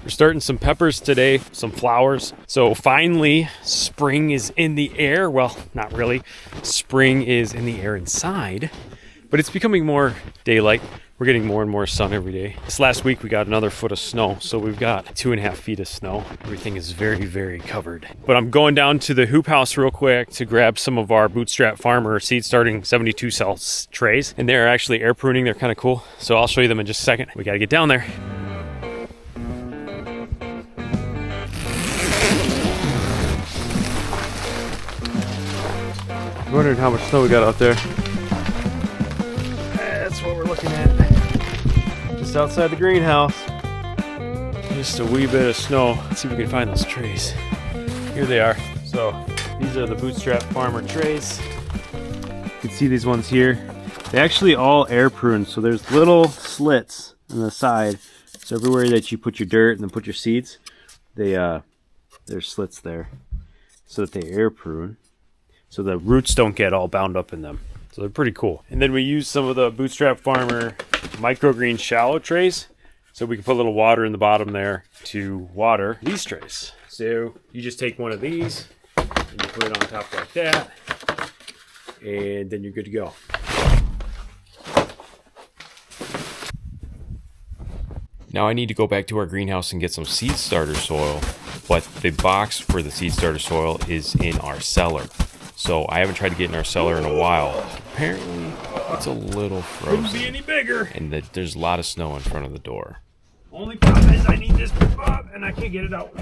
We're starting some peppers today, some flowers. So finally, spring is in the air. Well, not really. Spring is in the air inside, but it's becoming more daylight. We're getting more and more sun every day. This last week, we got another foot of snow. So we've got 2.5 feet of snow. Everything is very, very covered. But I'm going down to the hoop house real quick to grab some of our Bootstrap Farmer seed starting 72 cell trays. And they're actually air pruning. They're kind of cool. So I'll show you them in just a second. We got to get down there. I'm wondering how much snow we got out there. That's what we're looking at. Just outside the greenhouse. Just a wee bit of snow. Let's see if we can find those trays. Here they are. So these are the Bootstrap Farmer trays. You can see these ones here. They actually all air prune, so there's little slits on the side. So everywhere that you put your dirt and then put your seeds, there's slits there so that they air prune, so the roots don't get all bound up in them. So they're pretty cool. And then we use some of the Bootstrap Farmer microgreen shallow trays, so we can put a little water in the bottom there to water these trays. So you just take one of these and you put it on top like that, and then you're good to go. Now I need to go back to our greenhouse and get some seed starter soil, but the box for the seed starter soil is in our cellar. So I haven't tried to get in our cellar in a while. Apparently, it's a little frozen. Couldn't be any bigger. And there's a lot of snow in front of the door. Only problem is I need this bob and I can't get it out.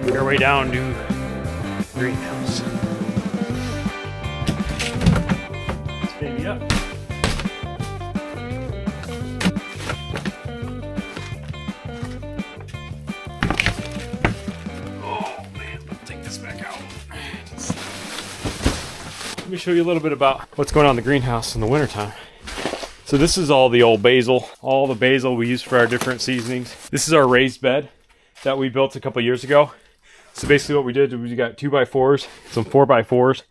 Make our way down to the greenhouse. Let's baby up. Let me show you a little bit about what's going on in the greenhouse in the wintertime. So this is all the old basil, all the basil we use for our different seasonings. This is our raised bed that we built a couple years ago. So basically what we did was we got 2x4s, some 4x4s,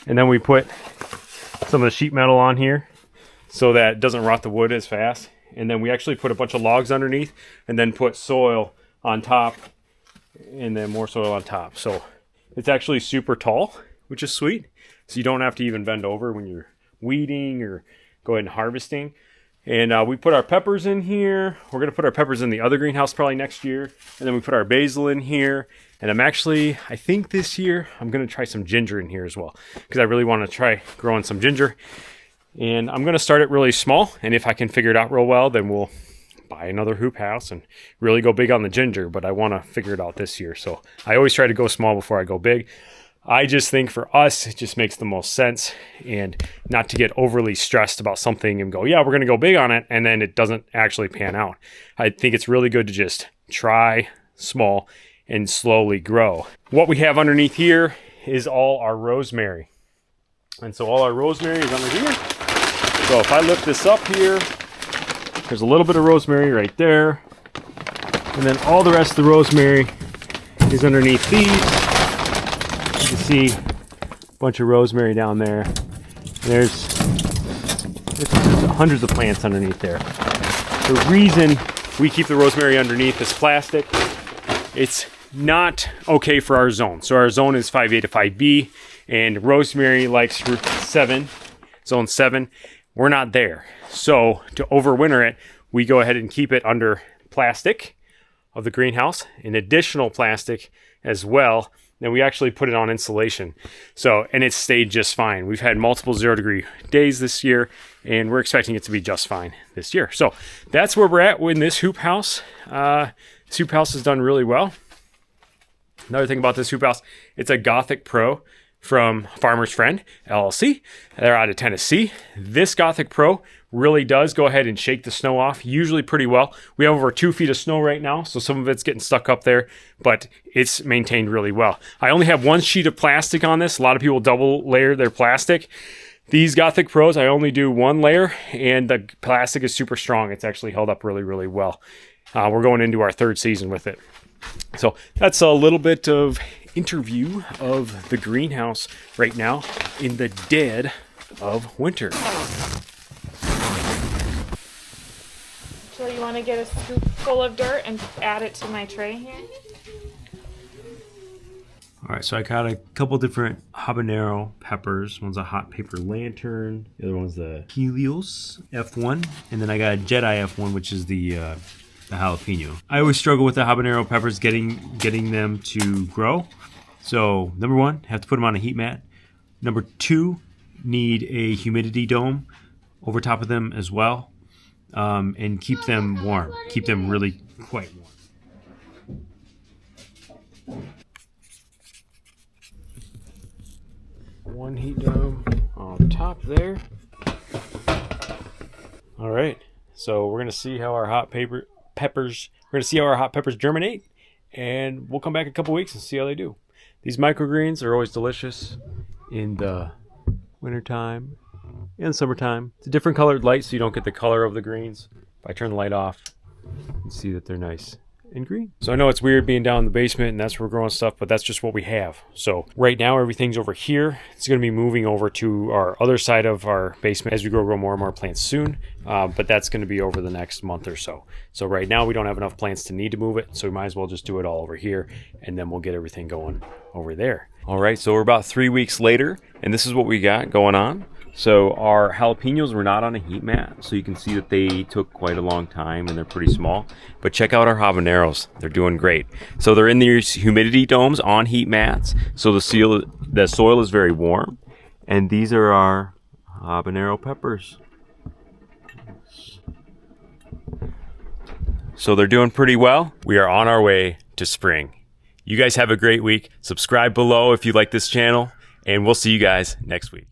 and then we put some of the sheet metal on here so that it doesn't rot the wood as fast. And then we actually put a bunch of logs underneath and then put soil on top and then more soil on top. So it's actually super tall, which is sweet. So you don't have to even bend over when you're weeding or go ahead and harvesting. And we put our peppers in here. We're going to put our peppers in the other greenhouse probably next year. And then we put our basil in here. And I think this year, I'm going to try some ginger in here as well, because I really want to try growing some ginger. And I'm going to start it really small. And if I can figure it out real well, then we'll buy another hoop house and really go big on the ginger. But I want to figure it out this year. So I always try to go small before I go big. I just think for us, it just makes the most sense, and not to get overly stressed about something and go, yeah, we're going to go big on it, and then it doesn't actually pan out. I think it's really good to just try small and slowly grow. What we have underneath here is all our rosemary. And so all our rosemary is under here. So if I lift this up here, there's a little bit of rosemary right there. And then all the rest of the rosemary is underneath these. You can see a bunch of rosemary down there. There's hundreds of plants underneath there. The reason we keep the rosemary underneath is plastic. It's not okay for our zone. So our zone is 5A to 5B, and rosemary likes root 7, zone 7. We're not there. So to overwinter it, we go ahead and keep it under plastic of the greenhouse, an additional plastic as well. Then we actually put it on insulation. So, and it stayed just fine. We've had multiple 0-degree days this year, and we're expecting it to be just fine this year. So that's where we're at in this hoop house. This hoop house has done really well. Another thing about this hoop house, it's a Gothic Pro from Farmer's Friend, LLC. They're out of Tennessee. This Gothic Pro really does go ahead and shake the snow off, usually pretty well. We have over 2 feet of snow right now, so some of it's getting stuck up there, but it's maintained really well. I only have 1 sheet of plastic on this. A lot of people double layer their plastic. These Gothic Pros, I only do 1 layer, and the plastic is super strong. It's actually held up really, really well. We're going into our 3rd season with it. So that's a little bit of interview of the greenhouse right now in the dead of winter. So you want to get a scoop full of dirt and add it to my tray here? All right, so I got a couple different habanero peppers. One's a hot paper lantern. The other one's the Helios F1, and then I got a Jedi F1, which is the jalapeno. I always struggle with the habanero peppers getting them to grow. So number one, have to put them on a heat mat. Number two, need a humidity dome over top of them as well, and keep them warm. Keep them really quite warm. One heat dome on top there. All right, so we're gonna see how our hot peppers germinate, and we'll come back in a couple weeks and see how they do. These microgreens are always delicious in the wintertime and summertime. It's a different colored light, so you don't get the color of the greens. If I turn the light off, you can see that they're nice and green. So I know it's weird being down in the basement and that's where we're growing stuff, but that's just what we have. So right now everything's over here. It's going to be moving over to our other side of our basement as we grow more and more plants soon, but that's going to be over the next month or so. So right now we don't have enough plants to need to move it, so we might as well just do it all over here, and then we'll get everything going over there. All right, so we're about 3 weeks later, and this is what we got going on. So our jalapenos were not on a heat mat, so you can see that they took quite a long time and they're pretty small. But check out our habaneros. They're doing great. So they're in these humidity domes on heat mats, so the soil is very warm. And these are our habanero peppers. So they're doing pretty well. We are on our way to spring. You guys have a great week. Subscribe below if you like this channel, and we'll see you guys next week.